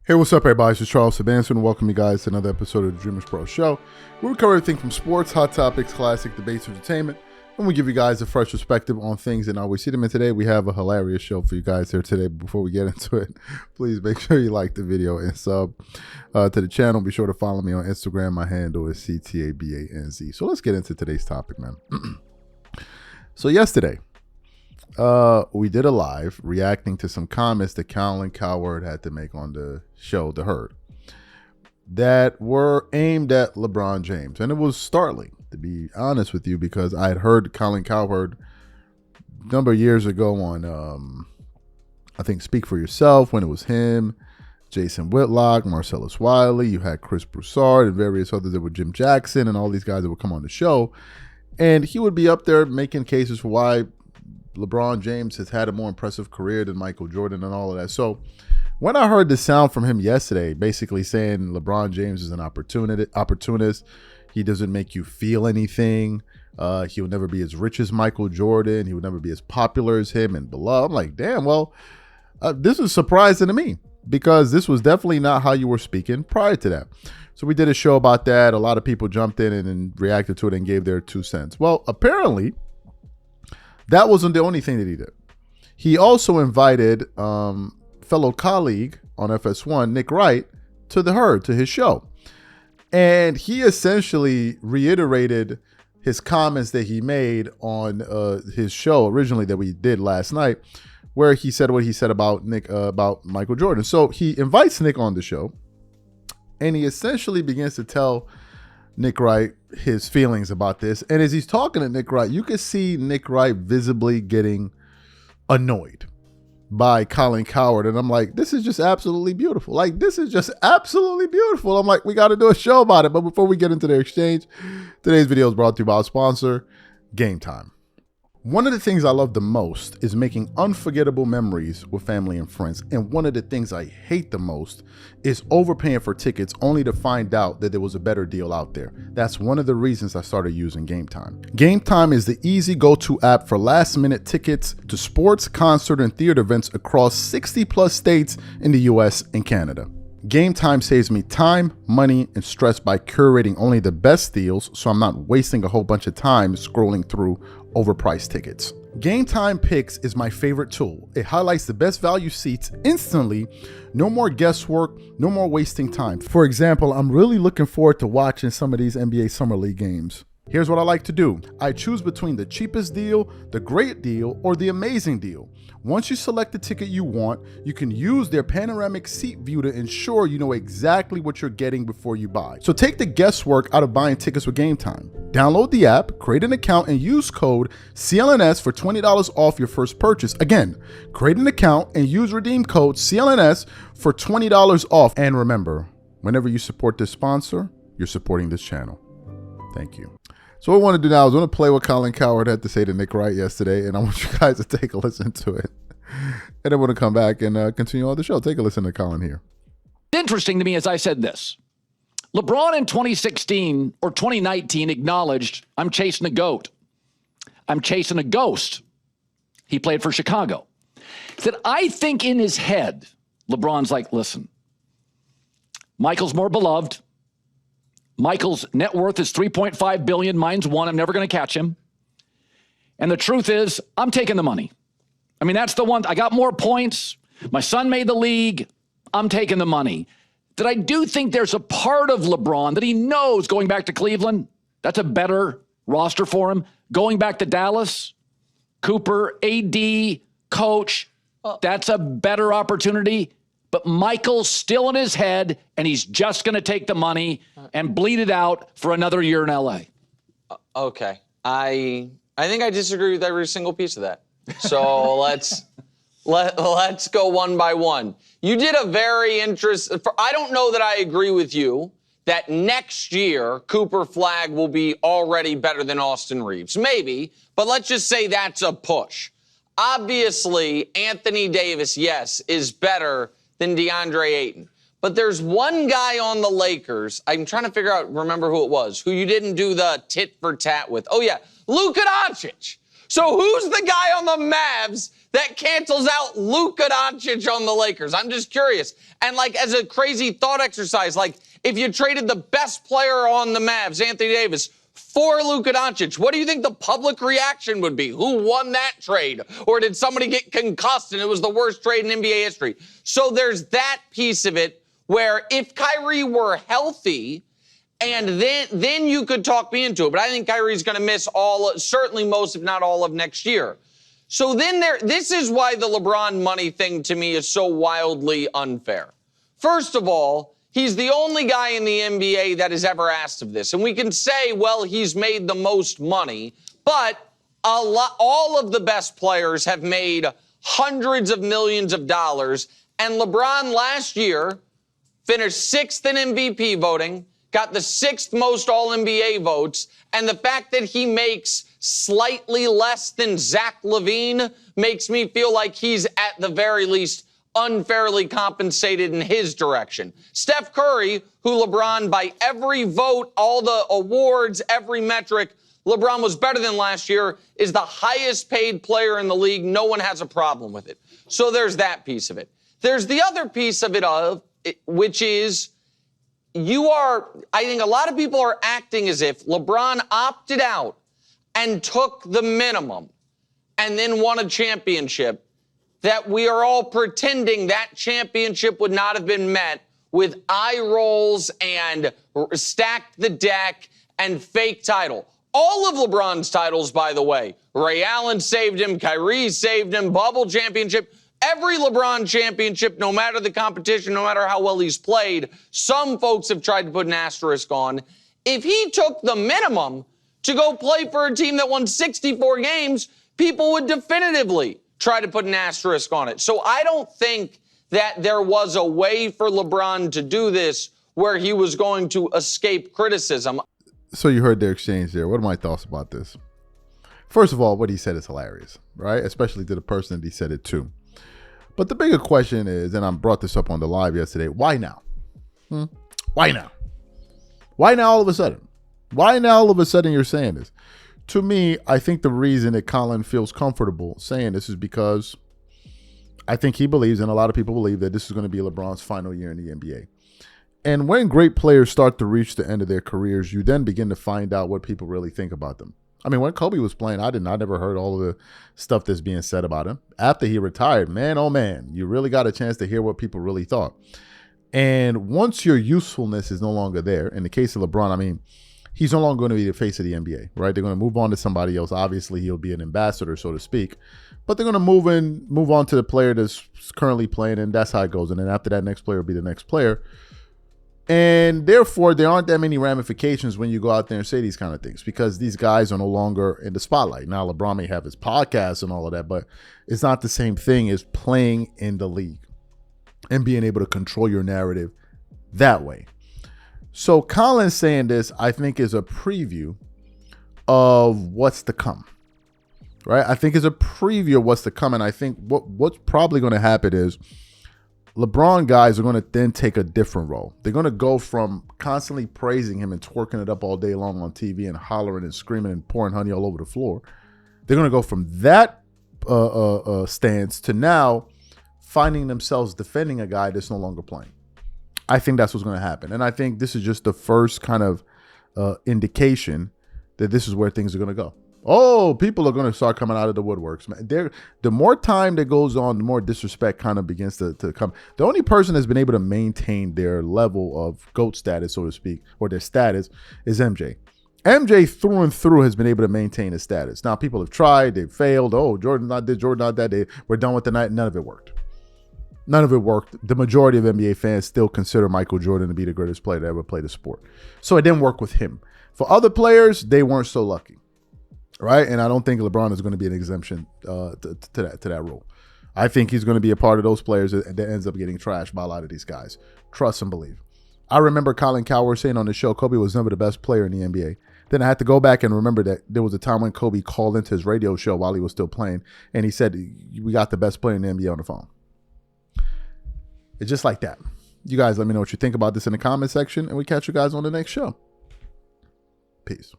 Hey, what's up, everybody? This is Charles Sabanson, and welcome you guys to another episode of the DREAMERSPRO show, where we cover everything from sports, hot topics, classic debates, entertainment, and we give you guys a fresh perspective on things and how we see them. And today we have a hilarious show for you guys here today. But before we get into it, please make sure you like the video and sub to the channel. Be sure to follow me on Instagram. My handle is CTABANZ. So let's get into today's topic, man. So yesterday, we did a live reacting to some comments that Colin Cowherd had to make on the show, The Herd, that were aimed at LeBron James. And it was startling, to be honest with you, because I had heard Colin Cowherd a number of years ago on, I think, Speak for Yourself, when it was him, Jason Whitlock, Marcellus Wiley. You had Chris Broussard and various others that were Jim Jackson and all these guys that would come on the show. And he would be up there making cases for why LeBron James has had a more impressive career than Michael Jordan and all of that. So when I heard the sound from him yesterday, basically saying LeBron James is an opportunist, he doesn't make you feel anything. He'll never be as rich as Michael Jordan. He will never be as popular as him and beloved. I'm like, damn, well, this is surprising to me, because this was definitely not how you were speaking prior to that. So we did a show about that. A lot of people jumped in and reacted to it and gave their 2 cents. Well, apparently, that wasn't the only thing that he did. He also invited fellow colleague on FS1, Nick Wright, to The Herd, to his show. And he essentially reiterated his comments that he made on his show originally that we did last night, where he said what he said about Nick, about Michael Jordan. So he invites Nick on the show, and he essentially begins to tell Nick Wright his feelings about this. And as he's talking to Nick Wright, you can see Nick Wright visibly getting annoyed by Colin Cowherd. And I'm like, this is just absolutely beautiful. Like, this is just absolutely beautiful. I'm like, we got to do a show about it. But before we get into the exchange, today's video is brought to you by our sponsor, Game Time. One of the things I love the most is making unforgettable memories with family and friends. And one of the things I hate the most is overpaying for tickets only to find out that there was a better deal out there. That's one of the reasons I started using Game Time. Game Time is the easy go-to app for last-minute tickets to sports, concert, and theater events across 60-plus states in the US and Canada. Game Time saves me time, money, and stress by curating only the best deals, so I'm not wasting a whole bunch of time scrolling through overpriced tickets. Game Time Picks is my favorite tool. It highlights the best value seats instantly. No more guesswork, no more wasting time. For example, I'm really looking forward to watching some of these NBA Summer League games. Here's what I like to do. I choose between the cheapest deal, the great deal, or the amazing deal. Once you select the ticket you want, you can use their panoramic seat view to ensure you know exactly what you're getting before you buy. So take the guesswork out of buying tickets with Game Time. Download the app, create an account, and use code CLNS for $20 off your first purchase. Again, create an account and use redeem code CLNS for $20 off. And remember, whenever you support this sponsor, you're supporting this channel. Thank you. So what I want to do now is I want to play what Colin Cowherd had to say to Nick Wright yesterday, and I want you guys to take a listen to it. And then we're going to come back and continue on the show. Take a listen to Colin here. Interesting to me, as I said this, LeBron in 2016 or 2019 acknowledged, I'm chasing a goat. I'm chasing a ghost. He played for Chicago. He said, I think in his head, LeBron's like, listen, Michael's more beloved. Michael's net worth is $3.5 billion. Mine's $1 billion. I'm never going to catch him. And the truth is, I'm taking the money. I mean, that's the one. I got more points. My son made the league. I'm taking the money. That I do think there's a part of LeBron that he knows going back to Cleveland, that's a better roster for him. Going back to Dallas, Cooper, AD, coach, that's a better opportunity. But Michael's still in his head, and he's just going to take the money and bleed it out for another year in L.A. Okay. I think I disagree with every single piece of that. So let's go one by one. You did a very interesting. I don't know that I agree with you that next year Cooper Flagg will be already better than Austin Reeves. Maybe, but let's just say that's a push. Obviously, Anthony Davis, yes, is better than DeAndre Ayton. But there's one guy on the Lakers, I'm trying to remember who it was, who you didn't do the tit for tat with. Oh, yeah, Luka Doncic. So who's the guy on the Mavs that cancels out Luka Doncic on the Lakers? I'm just curious. And like as a crazy thought exercise, like if you traded the best player on the Mavs, Anthony Davis, for Luka Doncic, what do you think the public reaction would be? Who won that trade? Or did somebody get concussed and it was the worst trade in NBA history? So there's that piece of it where if Kyrie were healthy, and then you could talk me into it. But I think Kyrie's going to miss certainly most, if not all, of next year. So then this is why the LeBron money thing to me is so wildly unfair. First of all, he's the only guy in the NBA that has ever asked of this. And we can say, well, he's made the most money, but all of the best players have made hundreds of millions of dollars. And LeBron last year finished 6th in MVP voting, got the 6th most All-NBA votes, and the fact that he makes slightly less than Zach LaVine makes me feel like he's at the very least unfairly compensated in his direction. Steph Curry, who LeBron, by every vote, all the awards, every metric, LeBron was better than last year, is the highest paid player in the league. No one has a problem with it. So there's that piece of it. There's the other piece of it, which is I think a lot of people are acting as if LeBron opted out and took the minimum and then won a championship, that we are all pretending that championship would not have been met with eye rolls and stack the deck and fake title. All of LeBron's titles, by the way, Ray Allen saved him, Kyrie saved him, bubble championship. Every LeBron championship, no matter the competition, no matter how well he's played, some folks have tried to put an asterisk on. If he took the minimum to go play for a team that won 64 games, people would definitively try to put an asterisk on it. So I don't think that there was a way for LeBron to do this where he was going to escape criticism. So you heard their exchange there. What are my thoughts about this? First of all, what he said is hilarious, right? Especially to the person that he said it to. But the bigger question is, and I brought this up on the live yesterday, why now? Why now? Why now all of a sudden? Why now all of a sudden you're saying this? To me, I think the reason that Colin feels comfortable saying this is because I think he believes, and a lot of people believe, that this is going to be LeBron's final year in the NBA. And when great players start to reach the end of their careers, you then begin to find out what people really think about them. I mean, when Kobe was playing, I never heard all of the stuff that's being said about him. After he retired, man, oh man, you really got a chance to hear what people really thought. And once your usefulness is no longer there, in the case of LeBron, I mean, he's no longer going to be the face of the NBA, right? They're going to move on to somebody else. Obviously, he'll be an ambassador, so to speak. But they're going to move on to the player that's currently playing, and that's how it goes. And then after that, next player will be the next player. And therefore, there aren't that many ramifications when you go out there and say these kind of things, because these guys are no longer in the spotlight. Now, LeBron may have his podcast and all of that, but it's not the same thing as playing in the league and being able to control your narrative that way. So Colin saying this, I think, is a preview of what's to come, right? I think it's a preview of what's to come. And I think what's probably going to happen is LeBron guys are going to then take a different role. They're going to go from constantly praising him and twerking it up all day long on TV and hollering and screaming and pouring honey all over the floor. They're going to go from that stance to now finding themselves defending a guy that's no longer playing. I think that's what's going to happen. And I think this is just the first kind of indication that this is where things are going to go. Oh, people are going to start coming out of the woodworks, man. The more time that goes on, the more disrespect kind of begins to come. The only person that's been able to maintain their level of GOAT status, so to speak, or their status, is MJ. MJ through and through has been able to maintain his status. Now, people have tried, they've failed. Oh, Jordan not this, Jordan not that. We're done with the night. None of it worked. None of it worked. The majority of NBA fans still consider Michael Jordan to be the greatest player to ever play the sport. So it didn't work with him. For other players, they weren't so lucky. Right, and I don't think LeBron is going to be an exemption to that rule. I think he's going to be a part of those players that ends up getting trashed by a lot of these guys. Trust and believe. I remember Colin Cowherd saying on the show, Kobe was never the best player in the NBA. Then I had to go back and remember that there was a time when Kobe called into his radio show while he was still playing, and he said, "We got the best player in the NBA on the phone." It's just like that. You guys let me know what you think about this in the comment section, and we catch you guys on the next show. Peace.